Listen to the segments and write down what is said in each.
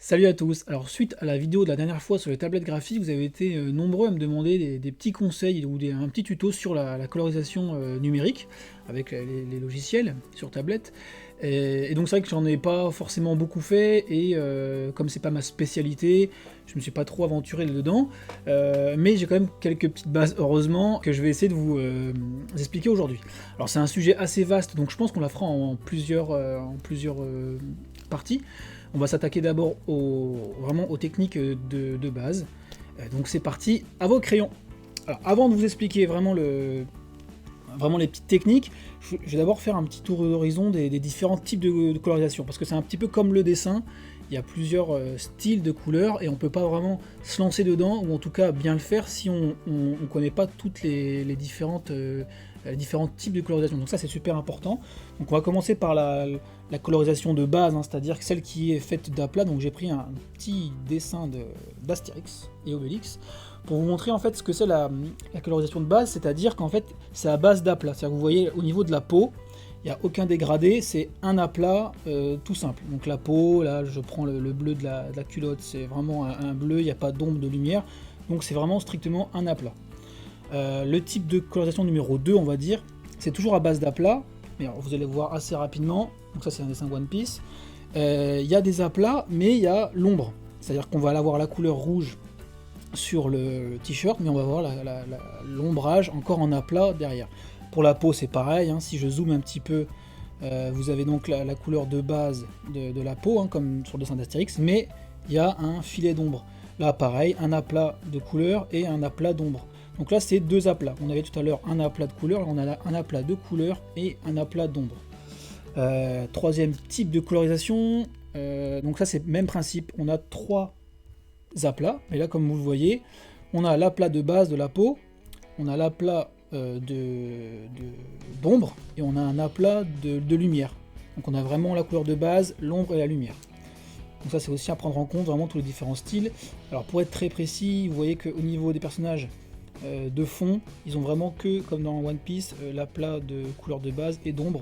Salut à tous. Alors suite à la vidéo de la dernière fois sur les tablettes graphiques, vous avez été nombreux à me demander des petits conseils ou un petit tuto sur la colorisation numérique avec les logiciels sur tablette. Et donc c'est vrai que j'en ai pas forcément beaucoup fait et comme c'est pas ma spécialité, je me suis pas trop aventuré là-dedans. Mais j'ai quand même quelques petites bases heureusement que je vais essayer de vous expliquer aujourd'hui. Alors c'est un sujet assez vaste donc je pense qu'on la fera en plusieurs parties. On va s'attaquer d'abord vraiment aux techniques de base. Donc c'est parti, à vos crayons. Alors avant de vous expliquer vraiment les petites techniques, je vais d'abord faire un petit tour d'horizon des différents types de colorisation, parce que c'est un petit peu comme le dessin, il y a plusieurs styles de couleurs, et on ne peut pas vraiment se lancer dedans, ou en tout cas bien le faire si on ne connaît pas toutes les différents types de colorisation. Donc ça c'est super important. Donc on va commencer par la colorisation de base, hein, c'est-à-dire celle qui est faite d'aplats. Donc j'ai pris un petit dessin d'Astérix et Obélix pour vous montrer en fait ce que c'est la colorisation de base, c'est-à-dire qu'en fait c'est à base d'aplats. C'est-à-dire que vous voyez au niveau de la peau, il n'y a aucun dégradé, c'est un aplat tout simple. Donc la peau, là je prends le bleu de la culotte, c'est vraiment un bleu, il n'y a pas d'ombre de lumière, donc c'est vraiment strictement un aplat. Le type de colorisation numéro 2, on va dire, c'est toujours à base d'aplats, mais alors, vous allez voir assez rapidement, donc ça c'est un dessin One Piece. Il y a des aplats, mais il y a l'ombre, c'est-à-dire qu'on va avoir la couleur rouge sur le t-shirt, mais on va voir l'ombrage encore en aplat derrière. Pour la peau c'est pareil, hein, si je zoome un petit peu, vous avez donc la couleur de base de la peau, hein, comme sur le dessin d'Astérix, mais il y a un filet d'ombre. Là pareil, un aplat de couleur et un aplat d'ombre. Donc là c'est deux aplats. On avait tout à l'heure un aplat de couleur, on a un aplat de couleur et un aplat d'ombre. Troisième type de colorisation, donc ça c'est le même principe, on a trois aplats, mais là comme vous le voyez, on a l'aplat de base de la peau, on a l'aplat d'ombre et on a un aplat de lumière. Donc on a vraiment la couleur de base, l'ombre et la lumière. Donc ça c'est aussi à prendre en compte vraiment tous les différents styles. Alors pour être très précis, vous voyez qu'au niveau des personnages de fond, ils ont vraiment que, comme dans One Piece, l'aplat de couleur de base et d'ombre.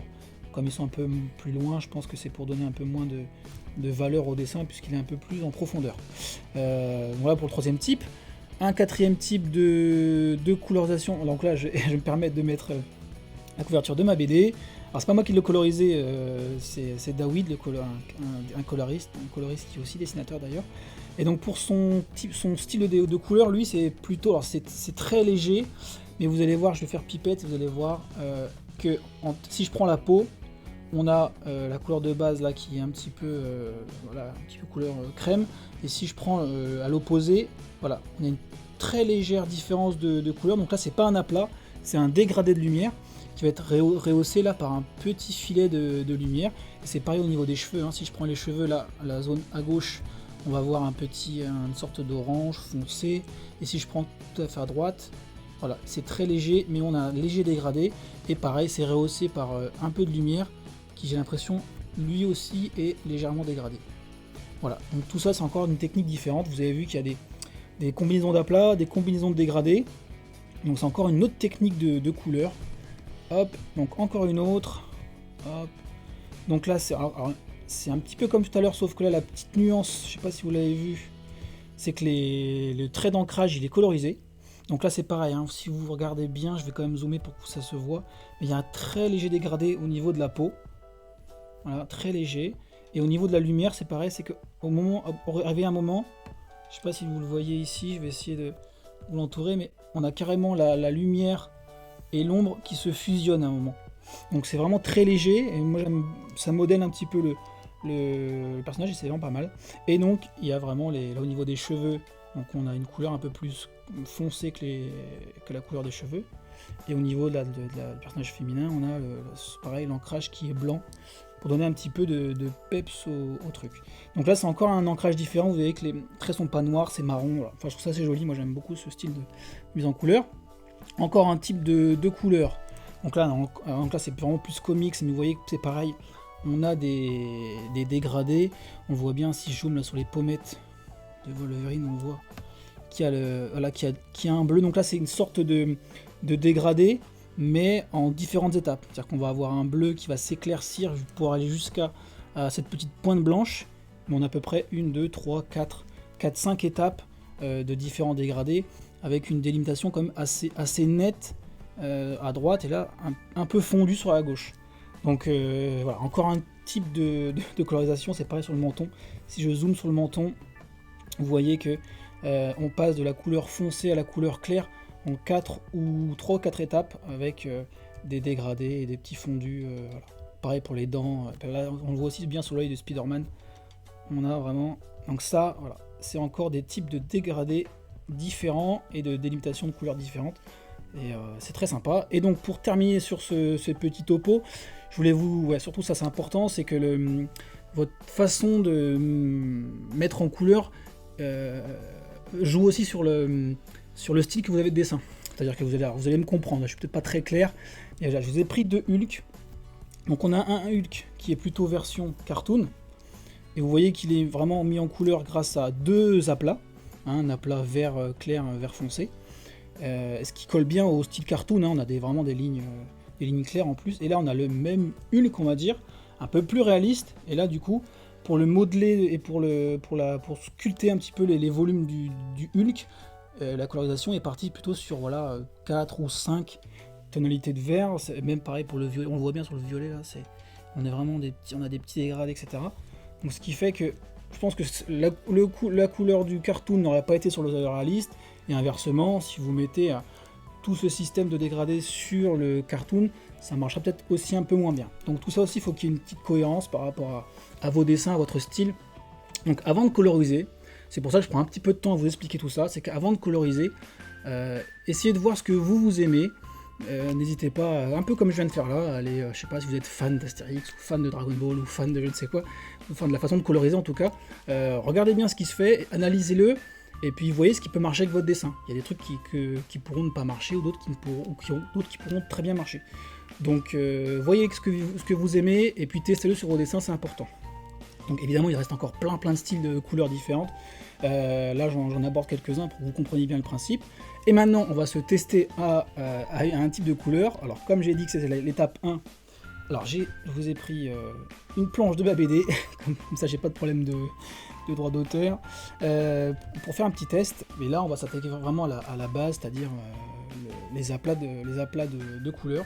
Comme ils sont un peu plus loin, je pense que c'est pour donner un peu moins de valeur au dessin, puisqu'il est un peu plus en profondeur. Voilà pour le troisième type. Un quatrième type de colorisation, donc là je me permets de mettre la couverture de ma BD. Alors c'est pas moi qui l'ai colorisé, c'est Dawid, un coloriste qui est aussi dessinateur d'ailleurs. Et donc pour son style de couleur, lui c'est plutôt, alors c'est très léger, mais vous allez voir, je vais faire pipette, vous allez voir que si je prends la peau, on a la couleur de base là qui est un petit peu, voilà, un petit peu couleur crème, et si je prends à l'opposé, voilà, on a une très légère différence de couleur. Donc là c'est pas un aplat, c'est un dégradé de lumière qui va être rehaussé là par un petit filet de lumière. Et c'est pareil au niveau des cheveux, hein. Si je prends les cheveux là, la zone à gauche, on va voir une sorte d'orange foncé, et si je prends tout à fait à droite, voilà, c'est très léger, mais on a un léger dégradé, et pareil c'est rehaussé par un peu de lumière qui, j'ai l'impression, lui aussi est légèrement dégradé. Voilà, donc tout ça c'est encore une technique différente. Vous avez vu qu'il y a des combinaisons d'aplats, des combinaisons de dégradés, donc c'est encore une autre technique de couleur. Hop, donc encore une autre, hop, donc là c'est un petit peu comme tout à l'heure, sauf que là la petite nuance, je sais pas si vous l'avez vu, c'est que le trait d'ancrage il est colorisé. Donc là c'est pareil, hein, si vous regardez bien, je vais quand même zoomer pour que ça se voit, mais il y a un très léger dégradé au niveau de la peau. Voilà, très léger. Et au niveau de la lumière, c'est pareil, c'est que au moment, arrivé un moment, je sais pas si vous le voyez ici, je vais essayer de vous l'entourer, mais on a carrément la lumière et l'ombre qui se fusionnent à un moment. Donc c'est vraiment très léger, et moi ça modèle un petit peu le personnage, et c'est vraiment pas mal. Et donc il y a vraiment là au niveau des cheveux, donc on a une couleur un peu plus foncée que la couleur des cheveux. Et au niveau du personnage féminin, on a pareil l'ancrage qui est blanc, pour donner un petit peu de peps au truc. Donc là c'est encore un ancrage différent, vous voyez que les traits sont pas noirs, c'est marron, voilà. Enfin je trouve ça assez joli, moi j'aime beaucoup ce style de mise en couleur. Encore un type de couleur, donc là c'est vraiment plus comics, mais vous voyez que c'est pareil, on a des dégradés, on voit bien si je zoome là sur les pommettes de Wolverine, on voit qu'il y a un bleu, donc là c'est une sorte de dégradé, mais en différentes étapes. C'est-à-dire qu'on va avoir un bleu qui va s'éclaircir pour aller jusqu'à cette petite pointe blanche, mais on a à peu près 1, 2, 3, 4, 5 étapes de différents dégradés, avec une délimitation quand même assez nette à droite, et là un peu fondu sur la gauche. Donc voilà, encore un type de colorisation, c'est pareil sur le menton. Si je zoome sur le menton, vous voyez que on passe de la couleur foncée à la couleur claire en 3 ou 4 étapes, avec des dégradés et des petits fondus. Voilà. Pareil pour les dents, là on le voit aussi bien sur l'œil de Spider-Man. On a vraiment... Donc ça, voilà, c'est encore des types de dégradés différents et de délimitation de couleurs différentes. Et c'est très sympa. Et donc pour terminer sur ce petit topo, je voulais surtout ça c'est important, c'est que votre façon de mettre en couleur joue aussi sur le style que vous avez de dessin. C'est-à-dire que vous allez me comprendre, je suis peut-être pas très clair. Et là, je vous ai pris 2 Hulk. Donc on a un Hulk qui est plutôt version cartoon. Et vous voyez qu'il est vraiment mis en couleur grâce à 2 aplats. Un aplat vert clair, un vert foncé. Ce qui colle bien au style cartoon, on a vraiment des lignes claires en plus. Et là on a le même Hulk, on va dire, un peu plus réaliste. Et là du coup, pour le modeler et pour sculpter un petit peu les volumes du Hulk, la colorisation est partie plutôt sur 4 ou 5 tonalités de vert. Même pareil pour le violet, on le voit bien sur le violet là, on a des petits dégradés, etc. Donc ce qui fait que je pense que la couleur du cartoon n'aurait pas été sur le réaliste, et inversement, si vous mettez tout ce système de dégradés sur le cartoon, ça marchera peut-être aussi un peu moins bien. Donc tout ça aussi, il faut qu'il y ait une petite cohérence par rapport à vos dessins, à votre style. Donc avant de coloriser, c'est pour ça que je prends un petit peu de temps à vous expliquer tout ça, c'est qu'avant de coloriser, essayez de voir ce que vous aimez. N'hésitez pas, un peu comme je viens de faire là, allez, je sais pas si vous êtes fan d'Astérix, ou fan de Dragon Ball, ou fan de je ne sais quoi, ou fan de la façon de coloriser en tout cas, regardez bien ce qui se fait, analysez-le, et puis voyez ce qui peut marcher avec votre dessin. Il y a des trucs qui pourront ne pas marcher, ou d'autres qui pourront très bien marcher. Donc voyez ce que vous aimez, et puis testez-le sur vos dessins, c'est important. Donc évidemment il reste encore plein de styles de couleurs différentes. Là j'en aborde quelques-uns pour que vous compreniez bien le principe. Et maintenant on va se tester à un type de couleur. Alors comme j'ai dit que c'est l'étape 1, alors je vous ai pris une planche de ma BD, comme ça j'ai pas de problème de droit d'auteur, pour faire un petit test. Mais là on va s'attaquer vraiment à la base, c'est-à-dire les aplats de couleurs.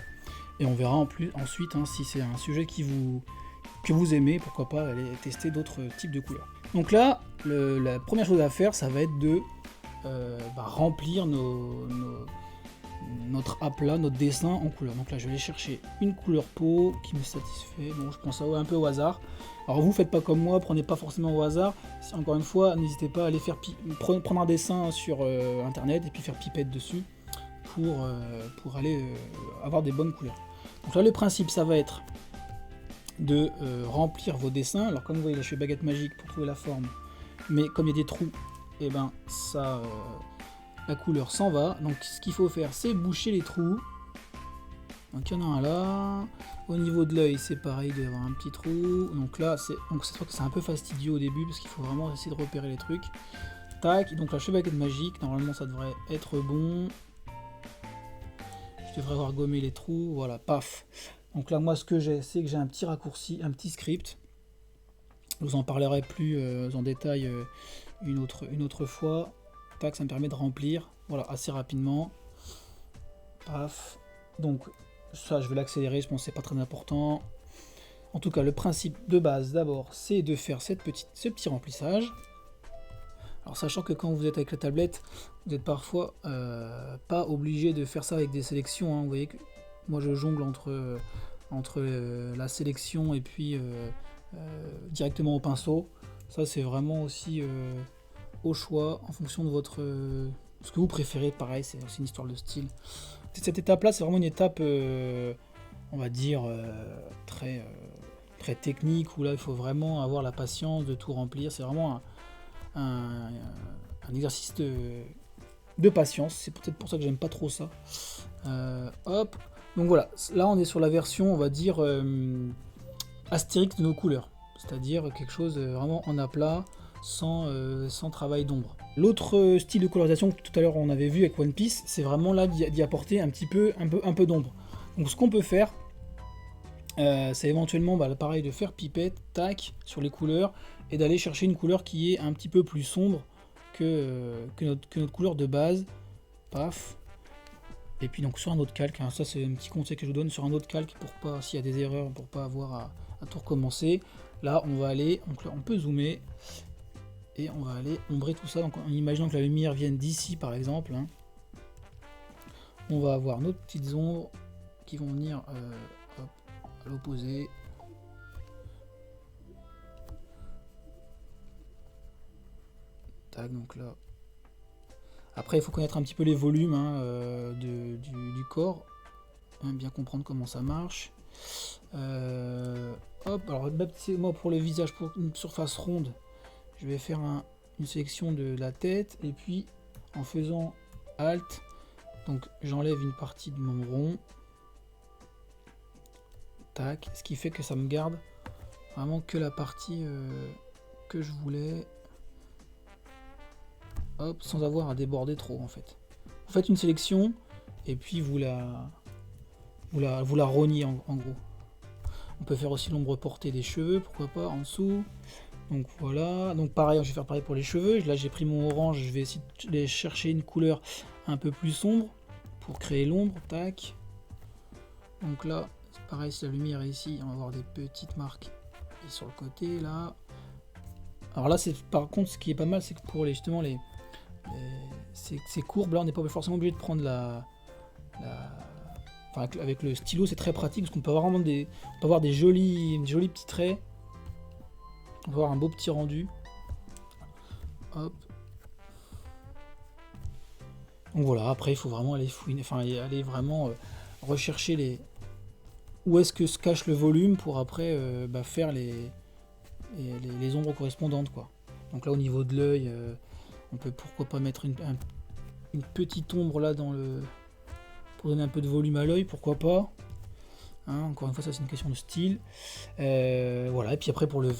Et on verra ensuite si c'est un sujet que vous aimez, pourquoi pas aller tester d'autres types de couleurs. Donc là, la première chose à faire, ça va être de remplir notre aplat, notre dessin en couleur. Donc là, je vais aller chercher une couleur peau qui me satisfait. Bon, je prends ça un peu au hasard. Alors vous, faites pas comme moi, prenez pas forcément au hasard. Encore une fois, n'hésitez pas à aller prendre un dessin sur internet et puis faire pipette dessus pour aller avoir des bonnes couleurs. Donc là, le principe, ça va être de remplir vos dessins. Alors comme vous voyez là je fais baguette magique pour trouver la forme, mais comme il y a des trous, et la couleur s'en va. Donc ce qu'il faut faire, c'est boucher les trous. Donc il y en a un là, au niveau de l'œil c'est pareil, il doit y avoir un petit trou. Donc là c'est un peu fastidieux au début parce qu'il faut vraiment essayer de repérer les trucs. Tac, donc là je fais baguette magique, normalement ça devrait être bon. Je devrais avoir gommé les trous, voilà, paf. Donc là, moi, ce que j'ai, c'est que j'ai un petit raccourci, un petit script. Je vous en parlerai plus en détail une autre fois. Tac, ça me permet de remplir, voilà, assez rapidement. Paf. Donc, ça, je vais l'accélérer, je pense que c'est pas très important. En tout cas, le principe de base, d'abord, c'est de faire ce petit remplissage. Alors, sachant que quand vous êtes avec la tablette, vous n'êtes parfois pas obligé de faire ça avec des sélections. Vous voyez que moi, je jongle entre la sélection et puis directement au pinceau. Ça c'est vraiment aussi au choix en fonction de ce que vous préférez. Pareil, c'est une histoire de style. Cette étape là c'est vraiment une étape on va dire très technique, où là il faut vraiment avoir la patience de tout remplir. C'est vraiment un exercice de patience. C'est peut-être pour ça que j'aime pas trop ça. Hop. Donc voilà, là on est sur la version, on va dire, Astérix de nos couleurs. C'est-à-dire quelque chose vraiment en aplat, sans travail d'ombre. L'autre style de colorisation que tout à l'heure on avait vu avec One Piece, c'est vraiment là d'y apporter un peu d'ombre. Donc ce qu'on peut faire, c'est éventuellement pareil de faire pipette, tac, sur les couleurs, et d'aller chercher une couleur qui est un petit peu plus sombre que notre couleur de base. Paf. Et puis donc sur un autre calque, hein, ça c'est un petit conseil que je vous donne, sur un autre calque, pour pas, s'il y a des erreurs, pour pas avoir à tout recommencer. Là on va aller, donc là, on peut zoomer, et on va aller ombrer tout ça, donc en imaginant que la lumière vienne d'ici par exemple, hein. On va avoir nos petites ombres qui vont venir hop, à l'opposé. Tac, donc là. Après, il faut connaître un petit peu les volumes, hein, du corps, hein, bien comprendre comment ça marche. Hop, alors moi pour le visage, pour une surface ronde, je vais faire une sélection de la tête, et puis en faisant Alt, donc j'enlève une partie de mon rond. Tac, ce qui fait que ça me garde vraiment que la partie que je voulais. Hop, sans avoir à déborder trop en fait. Vous faites une sélection et puis vous la rognez en gros. On peut faire aussi l'ombre portée des cheveux, pourquoi pas, en dessous. Donc voilà, donc pareil, je vais faire pareil pour les cheveux. Là j'ai pris mon orange, je vais essayer de chercher une couleur un peu plus sombre pour créer l'ombre, tac. Donc là, c'est pareil, si la lumière est ici, on va avoir des petites marques et sur le côté là. Alors là, c'est par contre ce qui est pas mal, c'est que pour justement ces courbes là, on n'est pas forcément obligé de prendre enfin, avec le stylo, c'est très pratique parce qu'on peut avoir vraiment des jolis petits traits. On va avoir un beau petit rendu. Hop. Donc voilà, après il faut vraiment aller fouiner, enfin aller vraiment rechercher où est-ce que se cache le volume pour après faire les ombres correspondantes quoi. Donc là au niveau de l'œil, on peut pourquoi pas mettre une petite ombre là pour donner un peu de volume à l'œil, pourquoi pas. Hein, encore une fois, ça c'est une question de style. Voilà, et puis après pour la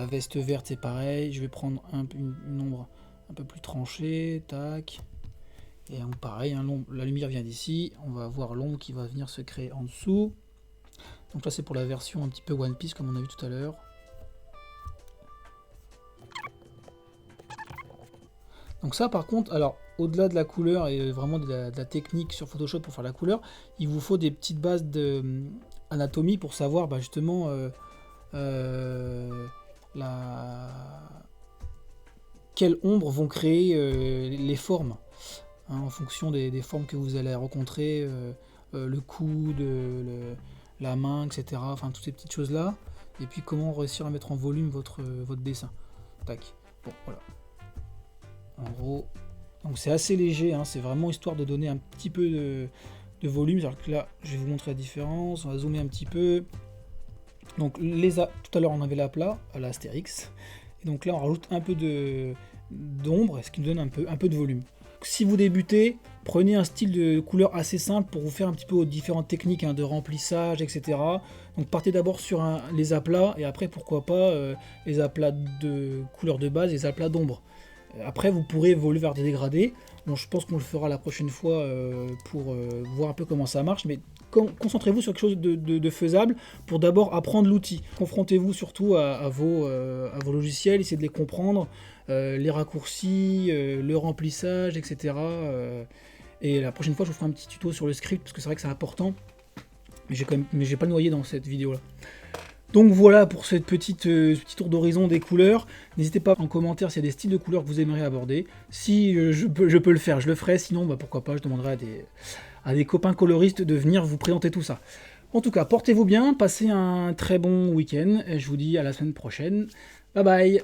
veste verte c'est pareil, je vais prendre une ombre un peu plus tranchée, tac. Et donc pareil, hein, la lumière vient d'ici, on va avoir l'ombre qui va venir se créer en dessous. Donc là c'est pour la version un petit peu One Piece comme on a vu tout à l'heure. Donc ça par contre, alors au-delà de la couleur et vraiment de la technique sur Photoshop pour faire la couleur, il vous faut des petites bases d'anatomie pour savoir justement quelles ombres vont créer les formes, hein, en fonction des formes que vous allez rencontrer, le coude, la main, etc. Enfin toutes ces petites choses là. Et puis comment réussir à mettre en volume votre dessin. Tac. Bon voilà. En gros, donc c'est assez léger, hein, c'est vraiment histoire de donner un petit peu de volume. Alors que là, je vais vous montrer la différence. On va zoomer un petit peu. Donc tout à l'heure, on avait l'aplat à l'Astérix. Et donc là, on rajoute un peu d'ombre, ce qui nous donne un peu de volume. Si vous débutez, prenez un style de couleur assez simple pour vous faire un petit peu aux différentes techniques, hein, de remplissage, etc. Donc partez d'abord sur les aplats et après, pourquoi pas, les aplats de couleur de base et les aplats d'ombre. Après, vous pourrez évoluer vers des dégradés. Bon, je pense qu'on le fera la prochaine fois pour voir un peu comment ça marche. Mais concentrez-vous sur quelque chose de faisable pour d'abord apprendre l'outil. Confrontez-vous surtout à vos logiciels, essayez de les comprendre, les raccourcis, le remplissage, etc. Et la prochaine fois, je vous ferai un petit tuto sur le script parce que c'est vrai que c'est important. Mais j'ai pas noyé dans cette vidéo-là. Donc voilà pour cette petit tour d'horizon des couleurs. N'hésitez pas en commentaire s'il y a des styles de couleurs que vous aimeriez aborder. Si je peux le faire, je le ferai. Sinon, pourquoi pas, je demanderai à des copains coloristes de venir vous présenter tout ça. En tout cas, portez-vous bien, passez un très bon week-end. Et je vous dis à la semaine prochaine. Bye bye.